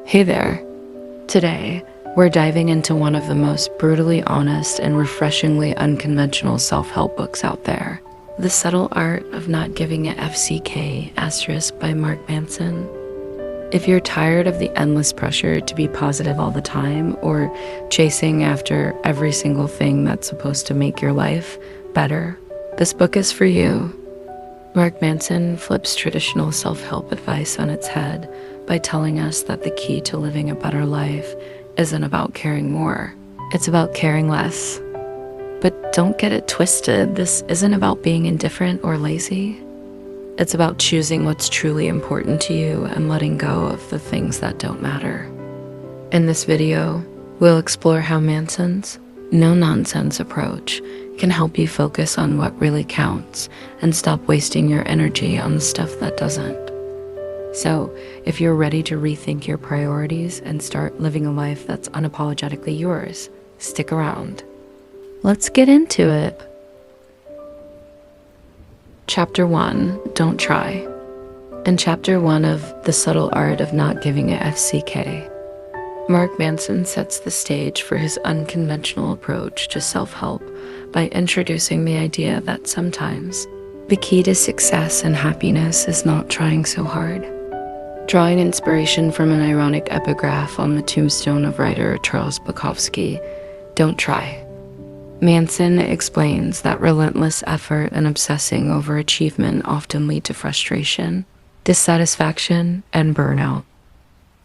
Hey there. Today, we're diving into one of the most brutally honest and refreshingly unconventional self-help books out there. The Subtle Art of Not Giving a FCK * by Mark Manson. If you're tired of the endless pressure to be positive all the time or chasing after every single thing that's supposed to make your life better, this book is for you. Mark Manson flips traditional self-help advice on its head by telling us that the key to living a better life isn't about caring more, it's about caring less. But don't get it twisted, this isn't about being indifferent or lazy. It's about choosing what's truly important to you and letting go of the things that don't matter. In this video, we'll explore how Manson's no-nonsense approach can help you focus on what really counts and stop wasting your energy on the stuff that doesn't. So, if you're ready to rethink your priorities and start living a life that's unapologetically yours, stick around. Let's get into it. Chapter 1, Don't Try. In Chapter 1 of The Subtle Art of Not Giving a FCK, Mark Manson sets the stage for his unconventional approach to self-help by introducing the idea that sometimes the key to success and happiness is not trying so hard. Drawing inspiration from an ironic epigraph on the tombstone of writer Charles Bukowski, "Don't try." Manson explains that relentless effort and obsessing over achievement often lead to frustration, dissatisfaction, and burnout.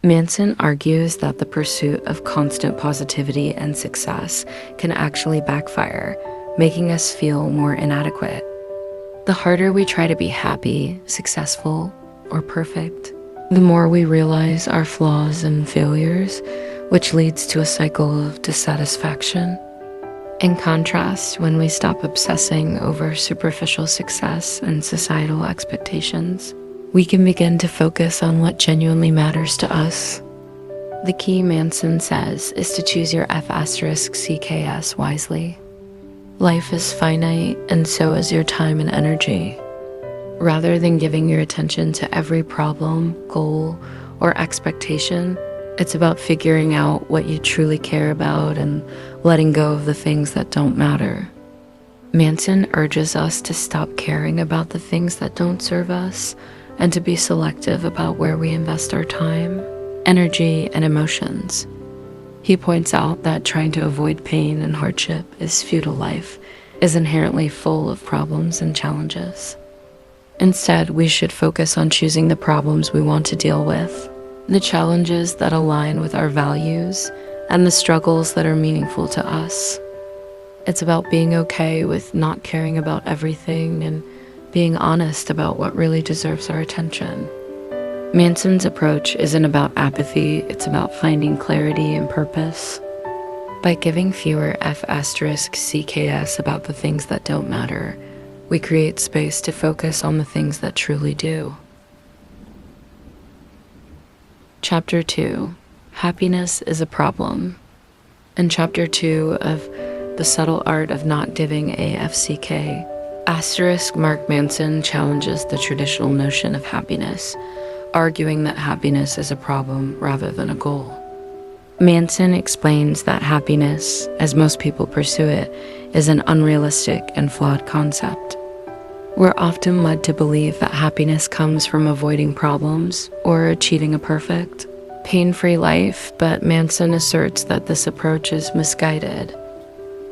Manson argues that the pursuit of constant positivity and success can actually backfire, making us feel more inadequate. The harder we try to be happy, successful, or perfect, the more we realize our flaws and failures, which leads to a cycle of dissatisfaction. In contrast, when we stop obsessing over superficial success and societal expectations, we can begin to focus on what genuinely matters to us. The key, Manson says, is to choose your F***CKS wisely. Life is finite, and so is your time and energy. Rather than giving your attention to every problem, goal, or expectation, it's about figuring out what you truly care about and letting go of the things that don't matter. Manson urges us to stop caring about the things that don't serve us and to be selective about where we invest our time, energy, and emotions. He points out that trying to avoid pain and hardship is futile. Life is inherently full of problems and challenges. Instead, we should focus on choosing the problems we want to deal with, the challenges that align with our values, and the struggles that are meaningful to us. It's about being okay with not caring about everything and being honest about what really deserves our attention. Manson's approach isn't about apathy, it's about finding clarity and purpose. By giving fewer F***CKS about the things that don't matter, we create space to focus on the things that truly do. Chapter 2, Happiness is a Problem. In Chapter 2 of The Subtle Art of Not Giving a FCK, Mark Manson challenges the traditional notion of happiness, arguing that happiness is a problem rather than a goal. Manson explains that happiness, as most people pursue it, is an unrealistic and flawed concept. We're often led to believe that happiness comes from avoiding problems or achieving a perfect, pain-free life, but Manson asserts that this approach is misguided.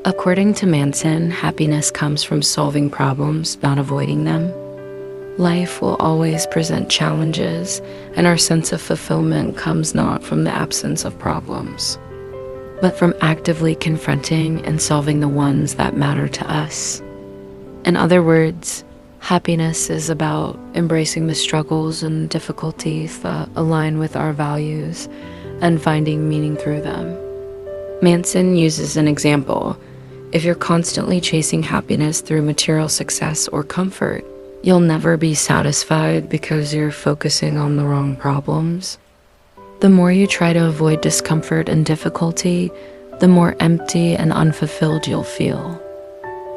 According to Manson, happiness comes from solving problems, not avoiding them. Life will always present challenges, and our sense of fulfillment comes not from the absence of problems, but from actively confronting and solving the ones that matter to us. In other words, happiness is about embracing the struggles and difficulties that align with our values and finding meaning through them. Manson uses an example. If you're constantly chasing happiness through material success or comfort, you'll never be satisfied because you're focusing on the wrong problems. The more you try to avoid discomfort and difficulty, the more empty and unfulfilled you'll feel.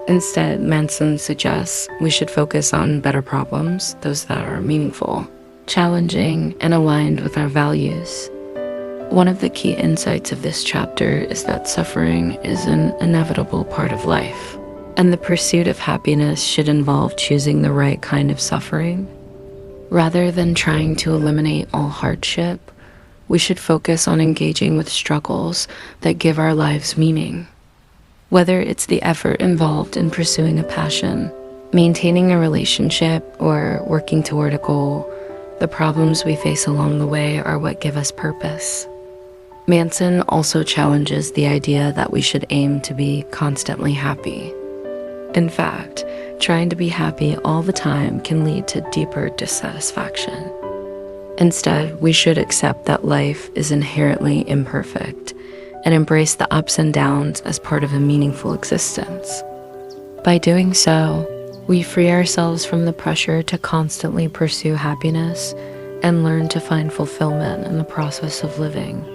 Instead, Manson suggests we should focus on better problems, those that are meaningful, challenging, and aligned with our values. One of the key insights of this chapter is that suffering is an inevitable part of life, and the pursuit of happiness should involve choosing the right kind of suffering. Rather than trying to eliminate all hardship, we should focus on engaging with struggles that give our lives meaning. Whether it's the effort involved in pursuing a passion, maintaining a relationship, or working toward a goal, the problems we face along the way are what give us purpose. Manson also challenges the idea that we should aim to be constantly happy. In fact, trying to be happy all the time can lead to deeper dissatisfaction. Instead, we should accept that life is inherently imperfect and embrace the ups and downs as part of a meaningful existence. By doing so, we free ourselves from the pressure to constantly pursue happiness and learn to find fulfillment in the process of living.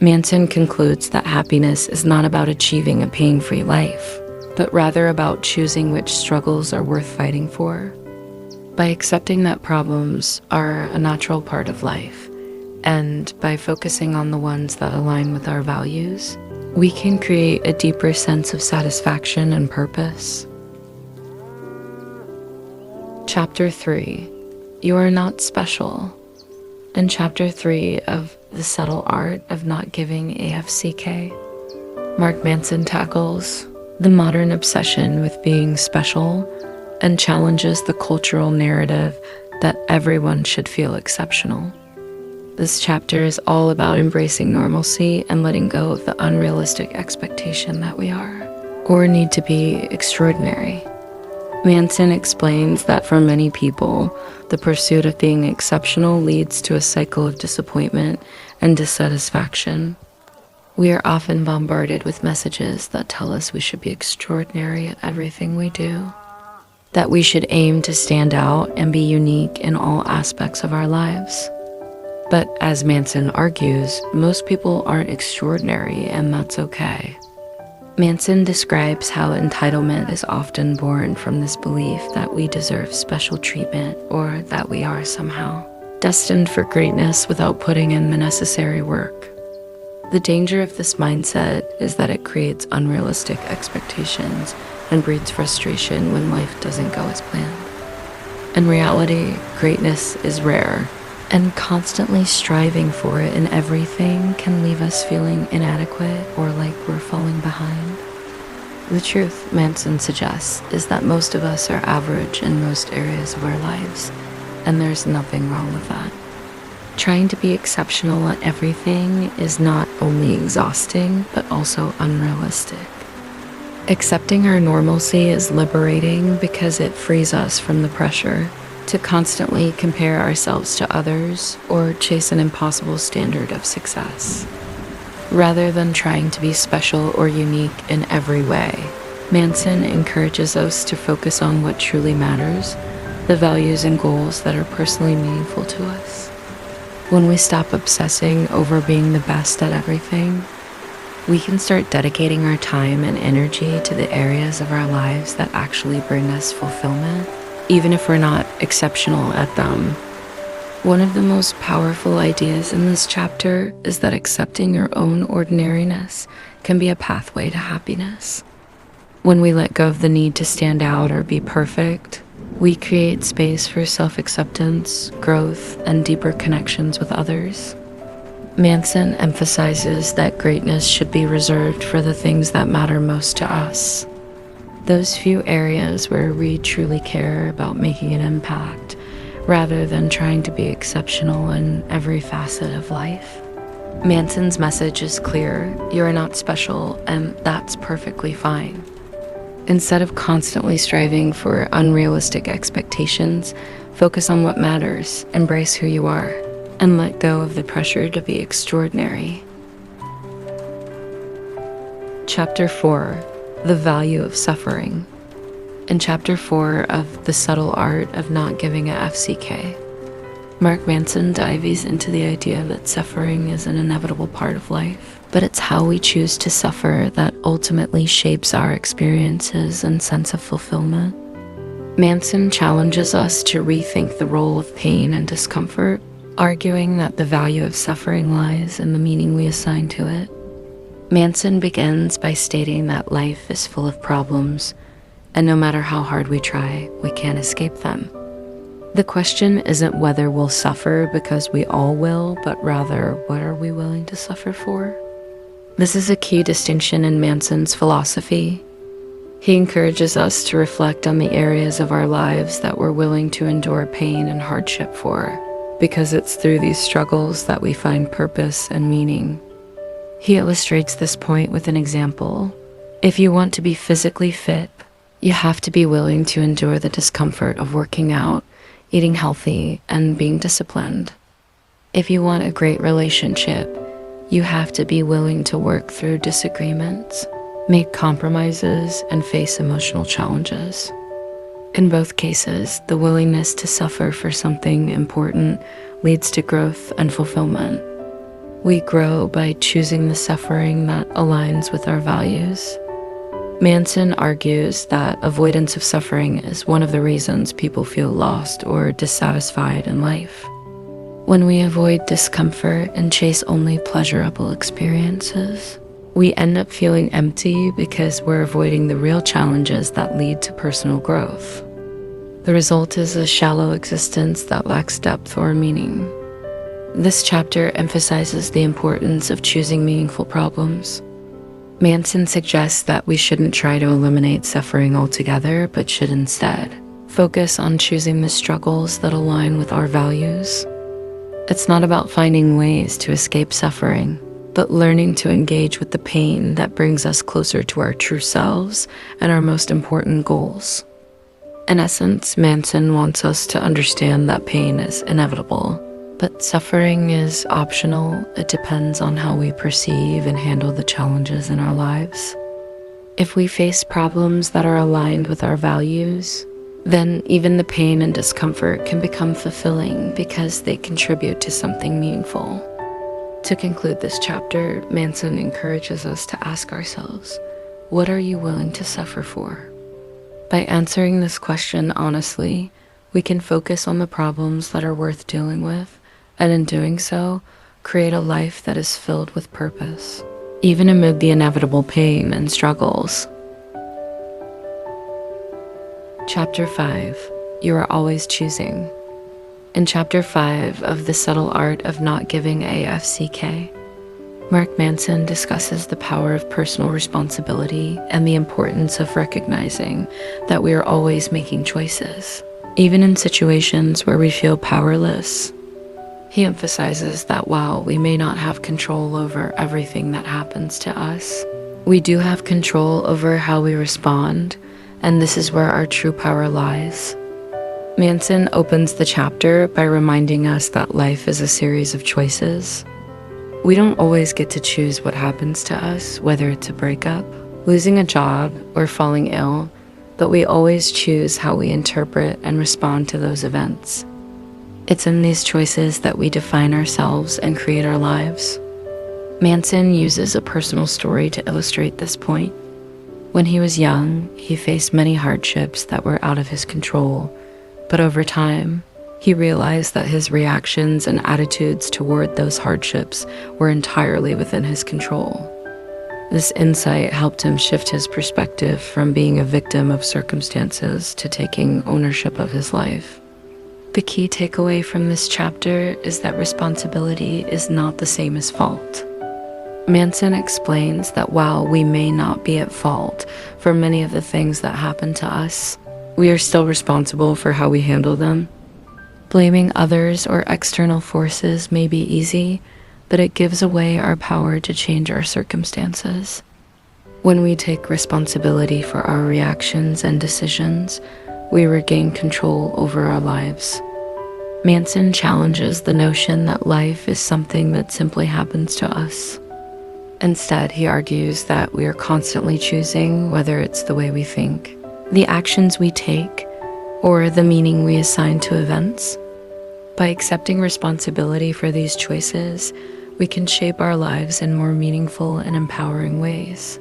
Manson concludes that happiness is not about achieving a pain-free life, but rather about choosing which struggles are worth fighting for. By accepting that problems are a natural part of life, and by focusing on the ones that align with our values, we can create a deeper sense of satisfaction and purpose. Chapter 3. You are not special. In Chapter 3 of The Subtle Art of Not Giving AFCK, Mark Manson tackles the modern obsession with being special and challenges the cultural narrative that everyone should feel exceptional. This chapter is all about embracing normalcy and letting go of the unrealistic expectation that we are, or need to be, extraordinary. Manson explains that for many people, the pursuit of being exceptional leads to a cycle of disappointment and dissatisfaction. We are often bombarded with messages that tell us we should be extraordinary at everything we do, that we should aim to stand out and be unique in all aspects of our lives. But as Manson argues, most people aren't extraordinary, and that's okay. Manson describes how entitlement is often born from this belief that we deserve special treatment or that we are somehow destined for greatness without putting in the necessary work. The danger of this mindset is that it creates unrealistic expectations and breeds frustration when life doesn't go as planned. In reality, greatness is rare, and constantly striving for it in everything can leave us feeling inadequate or like we're falling behind. The truth, Manson suggests, is that most of us are average in most areas of our lives, and there's nothing wrong with that. Trying to be exceptional at everything is not only exhausting, but also unrealistic. Accepting our normalcy is liberating because it frees us from the pressure to constantly compare ourselves to others or chase an impossible standard of success. Rather than trying to be special or unique in every way, Manson encourages us to focus on what truly matters, the values and goals that are personally meaningful to us. When we stop obsessing over being the best at everything, we can start dedicating our time and energy to the areas of our lives that actually bring us fulfillment, even if we're not exceptional at them. One of the most powerful ideas in this chapter is that accepting your own ordinariness can be a pathway to happiness. When we let go of the need to stand out or be perfect, we create space for self-acceptance, growth, and deeper connections with others. Manson emphasizes that greatness should be reserved for the things that matter most to us. Those few areas where we truly care about making an impact, rather than trying to be exceptional in every facet of life. Manson's message is clear: you are not special, and that's perfectly fine. Instead of constantly striving for unrealistic expectations, focus on what matters, embrace who you are, and let go of the pressure to be extraordinary. Chapter 4. The Value of Suffering. In Chapter 4 of The Subtle Art of Not Giving a FCK, Mark Manson dives into the idea that suffering is an inevitable part of life, but it's how we choose to suffer that ultimately shapes our experiences and sense of fulfillment. Manson challenges us to rethink the role of pain and discomfort, arguing that the value of suffering lies in the meaning we assign to it. Manson begins by stating that life is full of problems, and no matter how hard we try, we can't escape them. The question isn't whether we'll suffer because we all will, but rather, what are we willing to suffer for? This is a key distinction in Manson's philosophy. He encourages us to reflect on the areas of our lives that we're willing to endure pain and hardship for, because it's through these struggles that we find purpose and meaning. He illustrates this point with an example. If you want to be physically fit, you have to be willing to endure the discomfort of working out, eating healthy, and being disciplined. If you want a great relationship, you have to be willing to work through disagreements, make compromises, and face emotional challenges. In both cases, the willingness to suffer for something important leads to growth and fulfillment. We grow by choosing the suffering that aligns with our values. Manson argues that avoidance of suffering is one of the reasons people feel lost or dissatisfied in life. When we avoid discomfort and chase only pleasurable experiences, we end up feeling empty because we're avoiding the real challenges that lead to personal growth. The result is a shallow existence that lacks depth or meaning. This chapter emphasizes the importance of choosing meaningful problems. Manson suggests that we shouldn't try to eliminate suffering altogether, but should instead focus on choosing the struggles that align with our values. It's not about finding ways to escape suffering, but learning to engage with the pain that brings us closer to our true selves and our most important goals. In essence, Manson wants us to understand that pain is inevitable, but suffering is optional. It depends on how we perceive and handle the challenges in our lives. If we face problems that are aligned with our values, then even the pain and discomfort can become fulfilling because they contribute to something meaningful. To conclude this chapter, Manson encourages us to ask ourselves, what are you willing to suffer for? By answering this question honestly, we can focus on the problems that are worth dealing with, and in doing so, create a life that is filled with purpose, even amid the inevitable pain and struggles. Chapter 5. You are always choosing. In Chapter 5 of The Subtle Art of Not Giving AFCK, Mark Manson discusses the power of personal responsibility and the importance of recognizing that we are always making choices, even in situations where we feel powerless. He emphasizes that while we may not have control over everything that happens to us, we do have control over how we respond, and this is where our true power lies. Manson opens the chapter by reminding us that life is a series of choices. We don't always get to choose what happens to us, whether it's a breakup, losing a job, or falling ill, but we always choose how we interpret and respond to those events. It's in these choices that we define ourselves and create our lives. Manson uses a personal story to illustrate this point. When he was young, he faced many hardships that were out of his control, but over time, he realized that his reactions and attitudes toward those hardships were entirely within his control. This insight helped him shift his perspective from being a victim of circumstances to taking ownership of his life. The key takeaway from this chapter is that responsibility is not the same as fault. Manson explains that while we may not be at fault for many of the things that happen to us, we are still responsible for how we handle them. Blaming others or external forces may be easy, but it gives away our power to change our circumstances. When we take responsibility for our reactions and decisions, we regain control over our lives. Manson challenges the notion that life is something that simply happens to us. Instead, he argues that we are constantly choosing whether it's the way we think, the actions we take, or the meaning we assign to events. By accepting responsibility for these choices, we can shape our lives in more meaningful and empowering ways.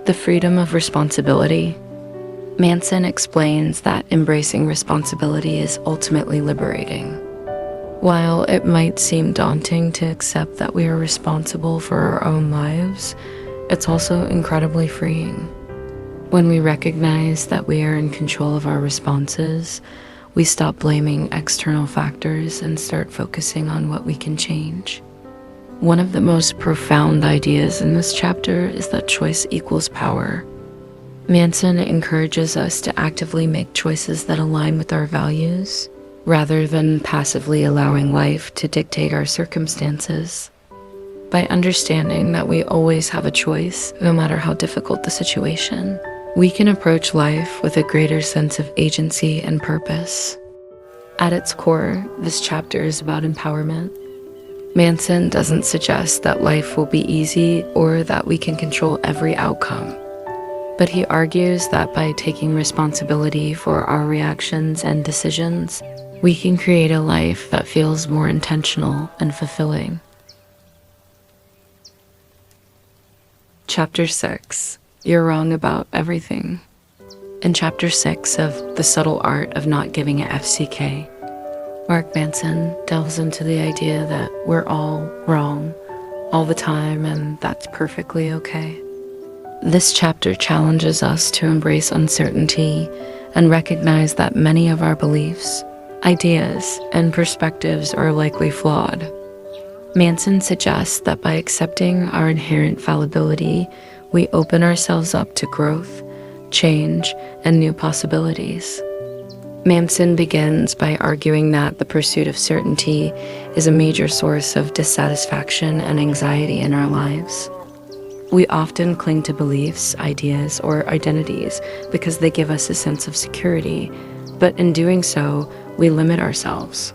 The freedom of responsibility. Manson explains that embracing responsibility is ultimately liberating. While it might seem daunting to accept that we are responsible for our own lives, it's also incredibly freeing. When we recognize that we are in control of our responses, we stop blaming external factors and start focusing on what we can change. One of the most profound ideas in this chapter is that choice equals power. Manson encourages us to actively make choices that align with our values, rather than passively allowing life to dictate our circumstances. By understanding that we always have a choice, no matter how difficult the situation, we can approach life with a greater sense of agency and purpose. At its core, this chapter is about empowerment. Manson doesn't suggest that life will be easy or that we can control every outcome. But he argues that by taking responsibility for our reactions and decisions, we can create a life that feels more intentional and fulfilling. Chapter 6. You're Wrong About Everything. In Chapter 6 of The Subtle Art of Not Giving a FCK, Mark Manson delves into the idea that we're all wrong all the time, and that's perfectly okay. This chapter challenges us to embrace uncertainty and recognize that many of our beliefs, ideas, and perspectives are likely flawed. Manson suggests that by accepting our inherent fallibility, we open ourselves up to growth, change, and new possibilities. Manson begins by arguing that the pursuit of certainty is a major source of dissatisfaction and anxiety in our lives. We often cling to beliefs, ideas, or identities because they give us a sense of security, but in doing so, we limit ourselves.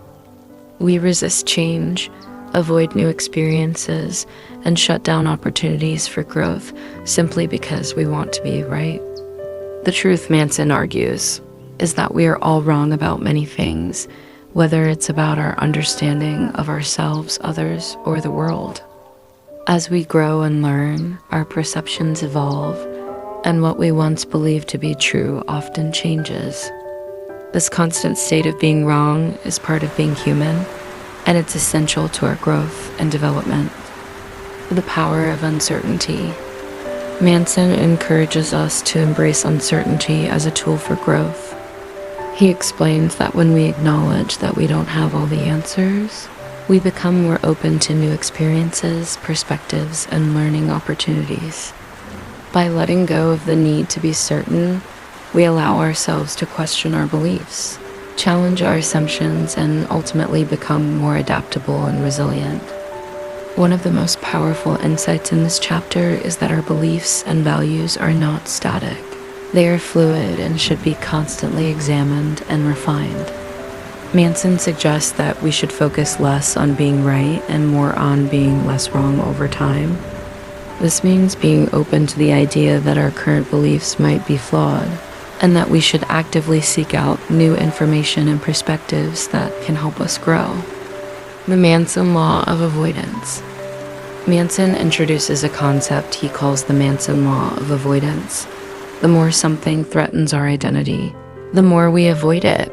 We resist change, avoid new experiences, and shut down opportunities for growth simply because we want to be right. The truth, Manson argues, is that we are all wrong about many things, whether it's about our understanding of ourselves, others, or the world. As we grow and learn, our perceptions evolve, and what we once believed to be true often changes. This constant state of being wrong is part of being human, and it's essential to our growth and development. The power of uncertainty. Manson encourages us to embrace uncertainty as a tool for growth. He explains that when we acknowledge that we don't have all the answers, we become more open to new experiences, perspectives, and learning opportunities. By letting go of the need to be certain, we allow ourselves to question our beliefs, challenge our assumptions, and ultimately become more adaptable and resilient. One of the most powerful insights in this chapter is that our beliefs and values are not static. They are fluid and should be constantly examined and refined. Manson suggests that we should focus less on being right and more on being less wrong over time. This means being open to the idea that our current beliefs might be flawed, and that we should actively seek out new information and perspectives that can help us grow. The Manson Law of Avoidance. Manson introduces a concept he calls the Manson Law of Avoidance. The more something threatens our identity, the more we avoid it.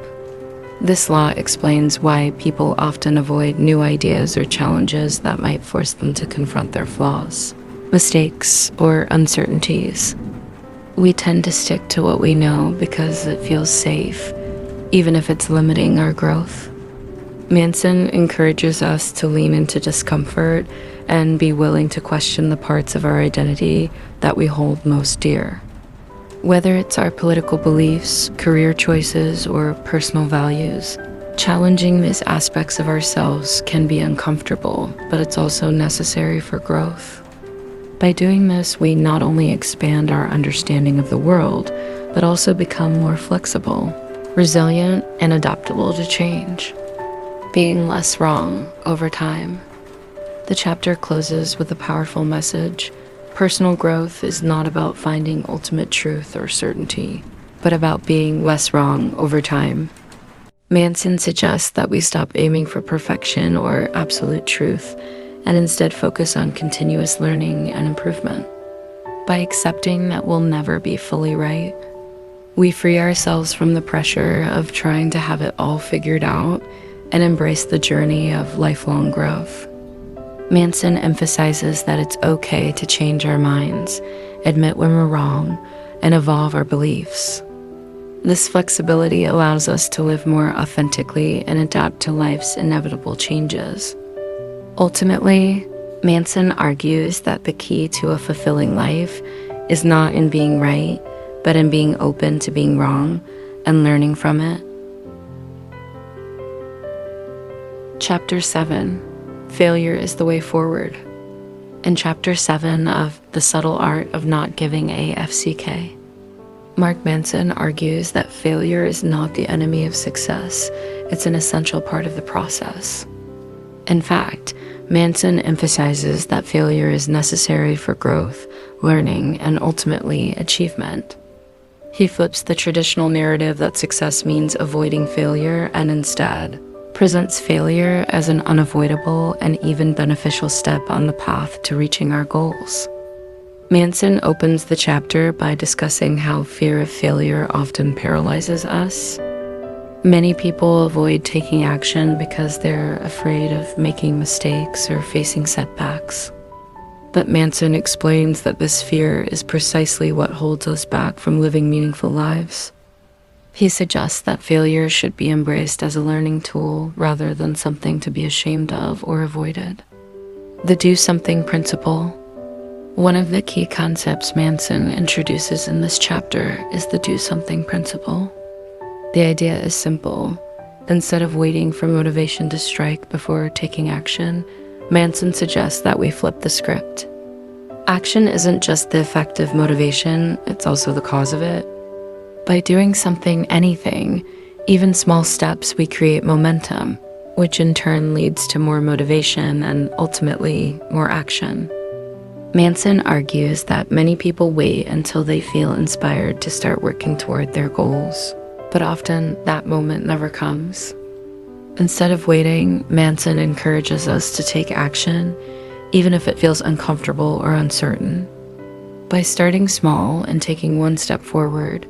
This law explains why people often avoid new ideas or challenges that might force them to confront their flaws, mistakes, or uncertainties. We tend to stick to what we know because it feels safe, even if it's limiting our growth. Manson encourages us to lean into discomfort and be willing to question the parts of our identity that we hold most dear. Whether it's our political beliefs, career choices, or personal values, challenging these aspects of ourselves can be uncomfortable, but it's also necessary for growth. By doing this, we not only expand our understanding of the world, but also become more flexible, resilient, and adaptable to change. Being less wrong over time. The chapter closes with a powerful message. Personal growth is not about finding ultimate truth or certainty, but about being less wrong over time. Manson suggests that we stop aiming for perfection or absolute truth, and instead focus on continuous learning and improvement. By accepting that we'll never be fully right, we free ourselves from the pressure of trying to have it all figured out and embrace the journey of lifelong growth. Manson emphasizes that it's okay to change our minds, admit when we're wrong, and evolve our beliefs. This flexibility allows us to live more authentically and adapt to life's inevitable changes. Ultimately, Manson argues that the key to a fulfilling life is not in being right, but in being open to being wrong and learning from it. Chapter 7, Failure is the Way Forward. In Chapter 7 of The Subtle Art of Not Giving a FCK, Mark Manson argues that failure is not the enemy of success, it's an essential part of the process. In fact, Manson emphasizes that failure is necessary for growth, learning, and ultimately achievement. He flips the traditional narrative that success means avoiding failure and instead presents failure as an unavoidable and even beneficial step on the path to reaching our goals. Manson opens the chapter by discussing how fear of failure often paralyzes us. Many people avoid taking action because they're afraid of making mistakes or facing setbacks. But Manson explains that this fear is precisely what holds us back from living meaningful lives. He suggests that failure should be embraced as a learning tool rather than something to be ashamed of or avoided. The do something principle. One of the key concepts Manson introduces in this chapter is the do something principle. The idea is simple. Instead of waiting for motivation to strike before taking action, Manson suggests that we flip the script. Action isn't just the effect of motivation, it's also the cause of it. By doing something, anything, even small steps, we create momentum, which in turn leads to more motivation and ultimately more action. Manson argues that many people wait until they feel inspired to start working toward their goals, but often that moment never comes. Instead of waiting, Manson encourages us to take action, even if it feels uncomfortable or uncertain. By starting small and taking one step forward,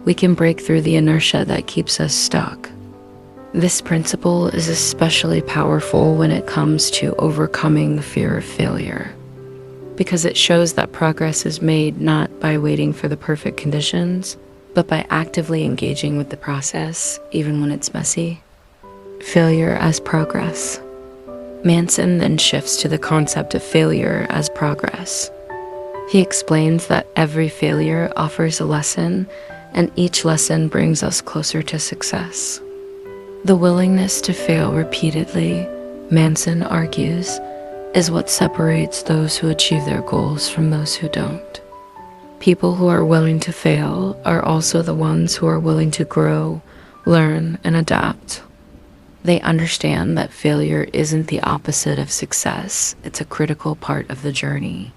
we can break through the inertia that keeps us stuck. This principle is especially powerful when it comes to overcoming the fear of failure, because it shows that progress is made not by waiting for the perfect conditions, but by actively engaging with the process, even when it's messy. Failure as progress. Manson then shifts to the concept of failure as progress. He explains that every failure offers a lesson, and each lesson brings us closer to success. The willingness to fail repeatedly, Manson argues, is what separates those who achieve their goals from those who don't. People who are willing to fail are also the ones who are willing to grow, learn, and adapt. They understand that failure isn't the opposite of success, it's a critical part of the journey.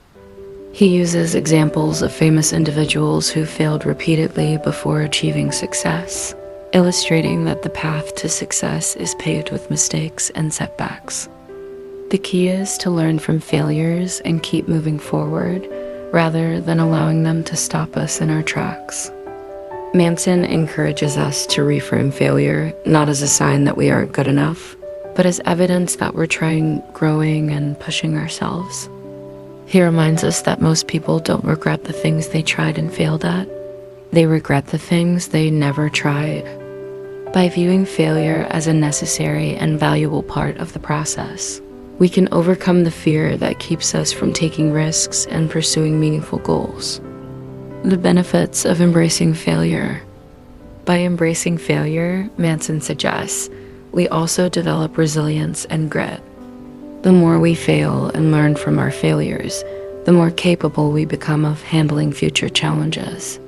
He uses examples of famous individuals who failed repeatedly before achieving success, illustrating that the path to success is paved with mistakes and setbacks. The key is to learn from failures and keep moving forward, rather than allowing them to stop us in our tracks. Manson encourages us to reframe failure not as a sign that we aren't good enough, but as evidence that we're trying, growing, and pushing ourselves. He reminds us that most people don't regret the things they tried and failed at. They regret the things they never tried. By viewing failure as a necessary and valuable part of the process, we can overcome the fear that keeps us from taking risks and pursuing meaningful goals. The benefits of embracing failure. By embracing failure, Manson suggests, we also develop resilience and grit. The more we fail and learn from our failures, the more capable we become of handling future challenges.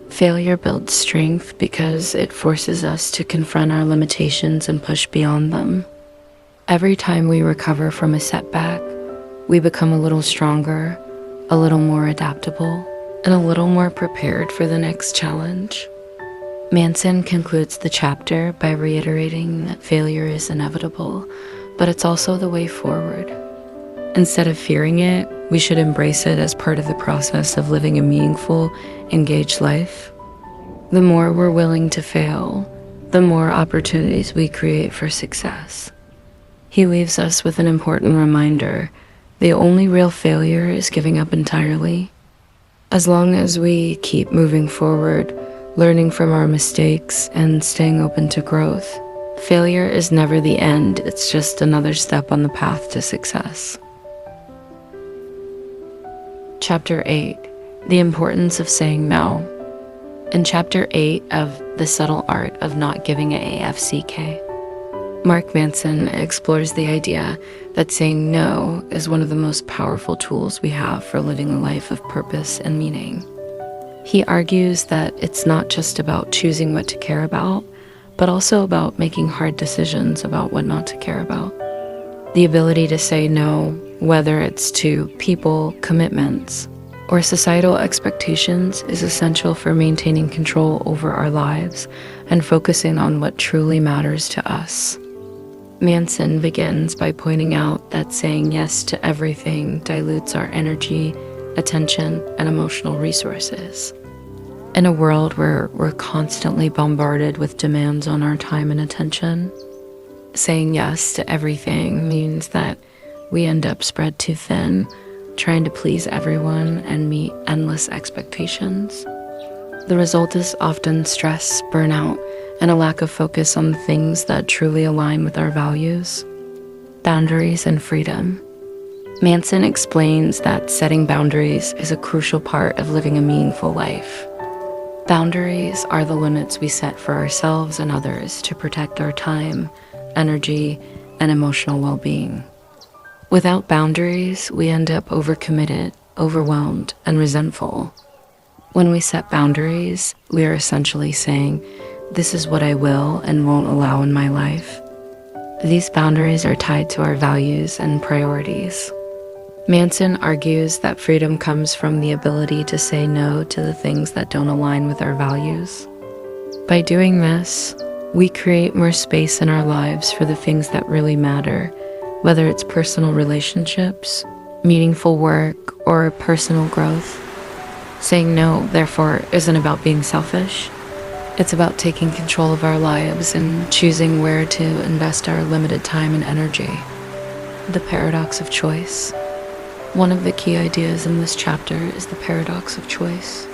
Failure builds strength because it forces us to confront our limitations and push beyond them. Every time we recover from a setback, we become a little stronger, a little more adaptable, and a little more prepared for the next challenge. Manson concludes the chapter by reiterating that failure is inevitable, but it's also the way forward. Instead of fearing it, we should embrace it as part of the process of living a meaningful, engaged life. The more we're willing to fail, the more opportunities we create for success. He leaves us with an important reminder: the only real failure is giving up entirely. As long as we keep moving forward, learning from our mistakes, and staying open to growth, failure is never the end, it's just another step on the path to success. Chapter 8. The Importance of Saying No. In Chapter 8 of The Subtle Art of Not Giving a AFCK, Mark Manson explores the idea that saying no is one of the most powerful tools we have for living a life of purpose and meaning. He argues that it's not just about choosing what to care about, but also about making hard decisions about what not to care about. The ability to say no, whether it's to people, commitments, or societal expectations, is essential for maintaining control over our lives and focusing on what truly matters to us. Manson begins by pointing out that saying yes to everything dilutes our energy, attention, and emotional resources. In a world where we're constantly bombarded with demands on our time and attention, saying yes to everything means that we end up spread too thin, trying to please everyone and meet endless expectations. The result is often stress, burnout, and a lack of focus on the things that truly align with our values, boundaries, and freedom. Manson explains that setting boundaries is a crucial part of living a meaningful life. Boundaries are the limits we set for ourselves and others to protect our time, energy, and emotional well-being. Without boundaries, we end up overcommitted, overwhelmed, and resentful. When we set boundaries, we are essentially saying, "This is what I will and won't allow in my life." These boundaries are tied to our values and priorities. Manson argues that freedom comes from the ability to say no to the things that don't align with our values. By doing this, we create more space in our lives for the things that really matter, whether it's personal relationships, meaningful work, or personal growth. Saying no, therefore, isn't about being selfish. It's about taking control of our lives and choosing where to invest our limited time and energy. The paradox of choice. One of the key ideas in this chapter is the paradox of choice.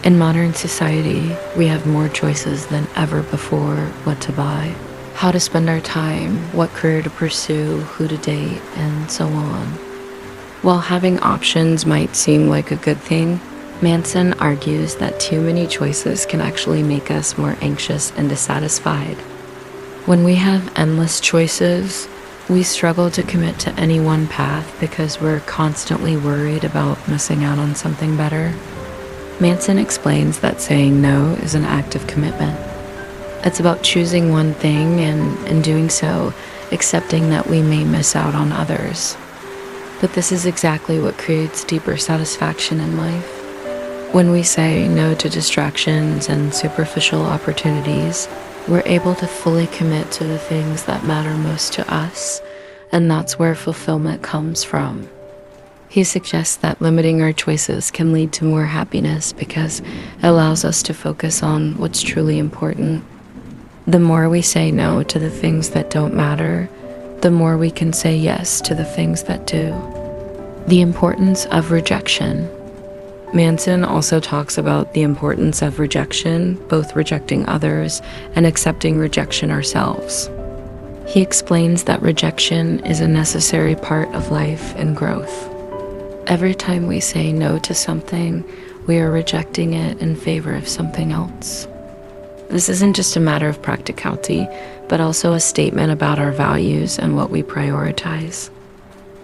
In modern society, we have more choices than ever before: what to buy, how to spend our time, what career to pursue, who to date, and so on. While having options might seem like a good thing, Manson argues that too many choices can actually make us more anxious and dissatisfied. When we have endless choices, we struggle to commit to any one path because we're constantly worried about missing out on something better. Manson explains that saying no is an act of commitment. It's about choosing one thing and, in doing so, accepting that we may miss out on others. But this is exactly what creates deeper satisfaction in life. When we say no to distractions and superficial opportunities, we're able to fully commit to the things that matter most to us, and that's where fulfillment comes from. He suggests that limiting our choices can lead to more happiness because it allows us to focus on what's truly important. The more we say no to the things that don't matter, the more we can say yes to the things that do. The importance of rejection. Manson also talks about the importance of rejection, both rejecting others and accepting rejection ourselves. He explains that rejection is a necessary part of life and growth. Every time we say no to something, we are rejecting it in favor of something else. This isn't just a matter of practicality, but also a statement about our values and what we prioritize.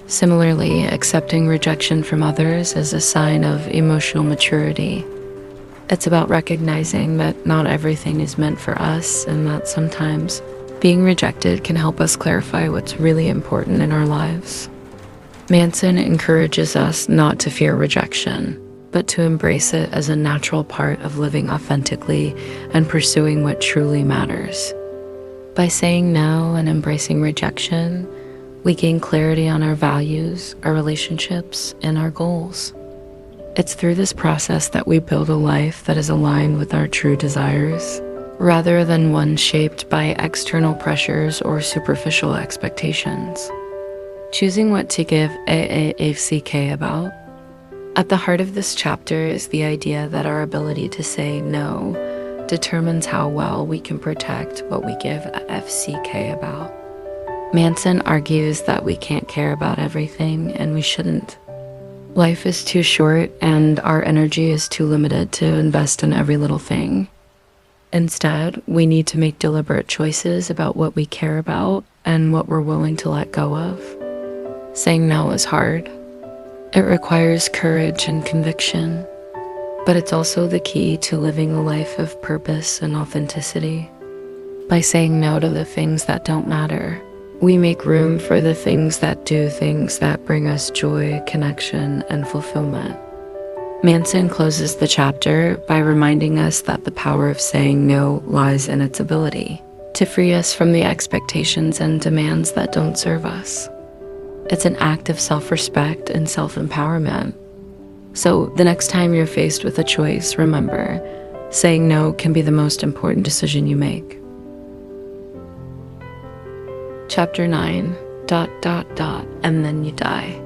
Similarly, accepting rejection from others is a sign of emotional maturity. It's about recognizing that not everything is meant for us, and that sometimes being rejected can help us clarify what's really important in our lives. Manson encourages us not to fear rejection, but to embrace it as a natural part of living authentically and pursuing what truly matters. By saying no and embracing rejection, we gain clarity on our values, our relationships, and our goals. It's through this process that we build a life that is aligned with our true desires, rather than one shaped by external pressures or superficial expectations. Choosing what to give AAFCK about. At the heart of this chapter is the idea that our ability to say no determines how well we can protect what we give FCK about. Manson argues that we can't care about everything, and we shouldn't. Life is too short, and our energy is too limited to invest in every little thing. Instead, we need to make deliberate choices about what we care about and what we're willing to let go of. Saying no is hard. It requires courage and conviction, but it's also the key to living a life of purpose and authenticity. By saying no to the things that don't matter, we make room for the things that do, things that bring us joy, connection, and fulfillment. Manson closes the chapter by reminding us that the power of saying no lies in its ability to free us from the expectations and demands that don't serve us. It's an act of self-respect and self-empowerment. So the next time you're faced with a choice, remember, saying no can be the most important decision you make. Chapter 9, ... and then you die.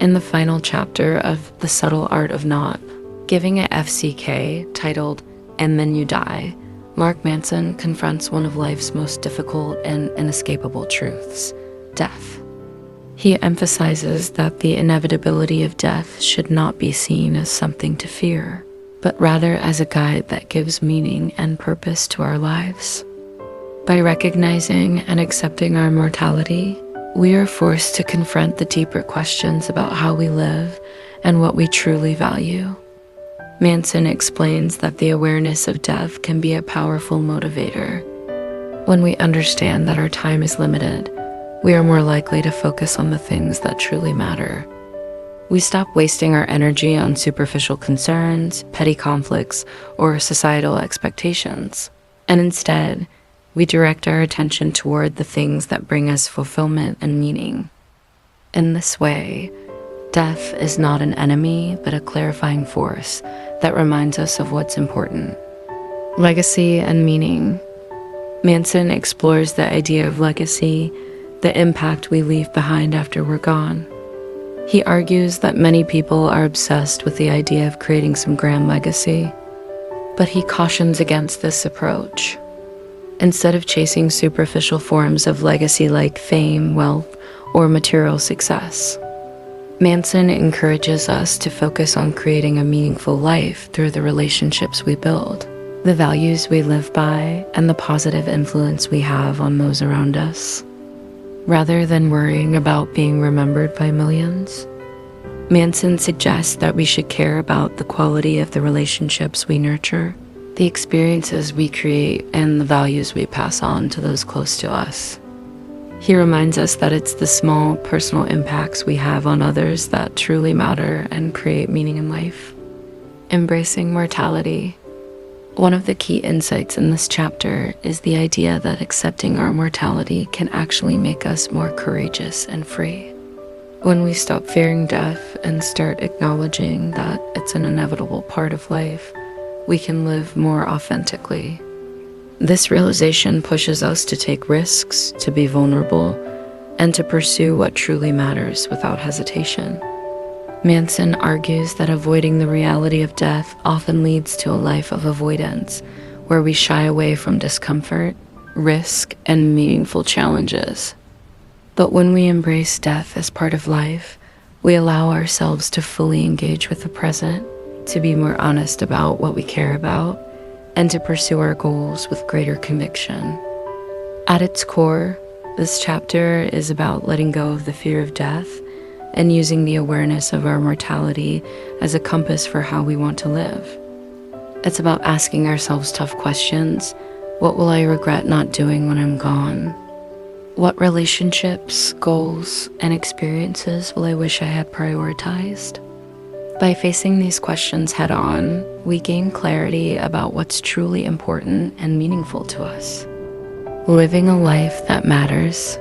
In the final chapter of The Subtle Art of Not giving it FCK, titled And Then You Die, Mark Manson confronts one of life's most difficult and inescapable truths: death. He emphasizes that the inevitability of death should not be seen as something to fear, but rather as a guide that gives meaning and purpose to our lives. By recognizing and accepting our mortality, we are forced to confront the deeper questions about how we live and what we truly value. Manson explains that the awareness of death can be a powerful motivator. When we understand that our time is limited, we are more likely to focus on the things that truly matter. We stop wasting our energy on superficial concerns, petty conflicts, or societal expectations, and instead, we direct our attention toward the things that bring us fulfillment and meaning. In this way, death is not an enemy, but a clarifying force that reminds us of what's important. Legacy and meaning. Manson explores the idea of legacy, the impact we leave behind after we're gone. He argues that many people are obsessed with the idea of creating some grand legacy, but he cautions against this approach. Instead of chasing superficial forms of legacy like fame, wealth, or material success, Manson encourages us to focus on creating a meaningful life through the relationships we build, the values we live by, and the positive influence we have on those around us. Rather than worrying about being remembered by millions, Manson suggests that we should care about the quality of the relationships we nurture, the experiences we create, and the values we pass on to those close to us. He reminds us that it's the small personal impacts we have on others that truly matter and create meaning in life. Embracing mortality. One of the key insights in this chapter is the idea that accepting our mortality can actually make us more courageous and free. When we stop fearing death and start acknowledging that it's an inevitable part of life, we can live more authentically. This realization pushes us to take risks, to be vulnerable, and to pursue what truly matters without hesitation. Manson argues that avoiding the reality of death often leads to a life of avoidance, where we shy away from discomfort, risk, and meaningful challenges. But when we embrace death as part of life, we allow ourselves to fully engage with the present, to be more honest about what we care about, and to pursue our goals with greater conviction. At its core, this chapter is about letting go of the fear of death and using the awareness of our mortality as a compass for how we want to live. It's about asking ourselves tough questions. What will I regret not doing when I'm gone? What relationships, goals, and experiences will I wish I had prioritized? By facing these questions head-on, we gain clarity about what's truly important and meaningful to us. Living a life that matters.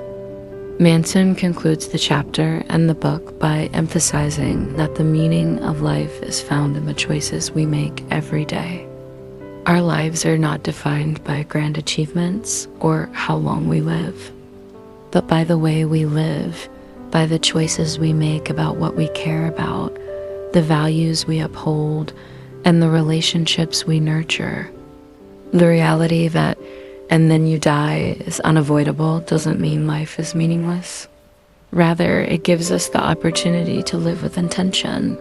Manson concludes the chapter and the book by emphasizing that the meaning of life is found in the choices we make every day. Our lives are not defined by grand achievements or how long we live, but by the way we live, by the choices we make about what we care about, the values we uphold, and the relationships we nurture. The reality that "and then you die" is unavoidable doesn't mean life is meaningless. Rather, it gives us the opportunity to live with intention.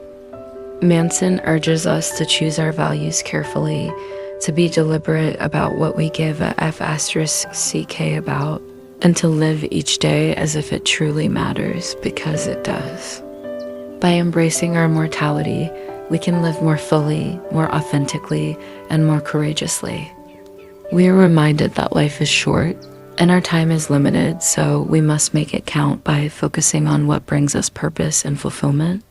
Manson urges us to choose our values carefully, to be deliberate about what we give a F*** about, and to live each day as if it truly matters, because it does. By embracing our mortality, we can live more fully, more authentically, and more courageously. We are reminded that life is short, and our time is limited, so we must make it count by focusing on what brings us purpose and fulfillment.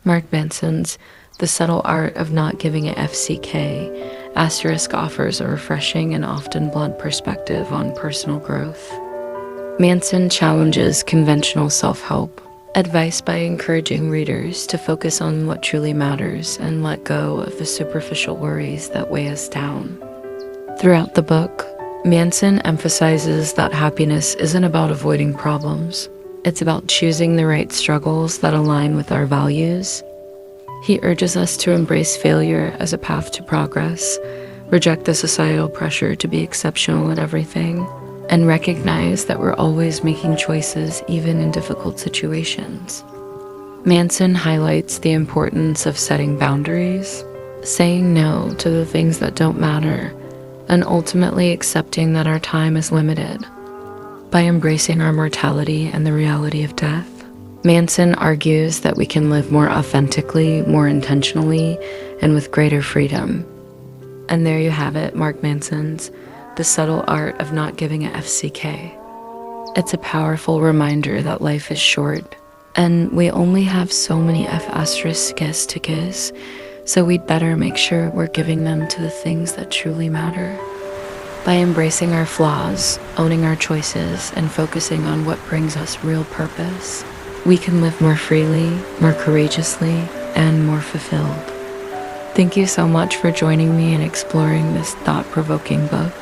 Mark Manson's The Subtle Art of Not Giving a FCK * offers a refreshing and often blunt perspective on personal growth. Manson challenges conventional self-help advice by encouraging readers to focus on what truly matters and let go of the superficial worries that weigh us down. Throughout the book, Manson emphasizes that happiness isn't about avoiding problems. It's about choosing the right struggles that align with our values. He urges us to embrace failure as a path to progress, reject the societal pressure to be exceptional at everything, and recognize that we're always making choices even in difficult situations. Manson highlights the importance of setting boundaries, saying no to the things that don't matter, and ultimately accepting that our time is limited. By embracing our mortality and the reality of death, Manson argues that we can live more authentically, more intentionally, and with greater freedom. And there you have it, Mark Manson's The Subtle Art of Not Giving a FCK. It's a powerful reminder that life is short, and we only have so many F***s to give, so we'd better make sure we're giving them to the things that truly matter. By embracing our flaws, owning our choices, and focusing on what brings us real purpose, we can live more freely, more courageously, and more fulfilled. Thank you so much for joining me in exploring this thought-provoking book.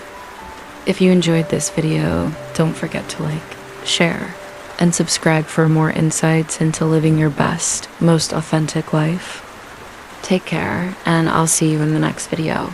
If you enjoyed this video, don't forget to like, share, and subscribe for more insights into living your best, most authentic life. Take care, and I'll see you in the next video.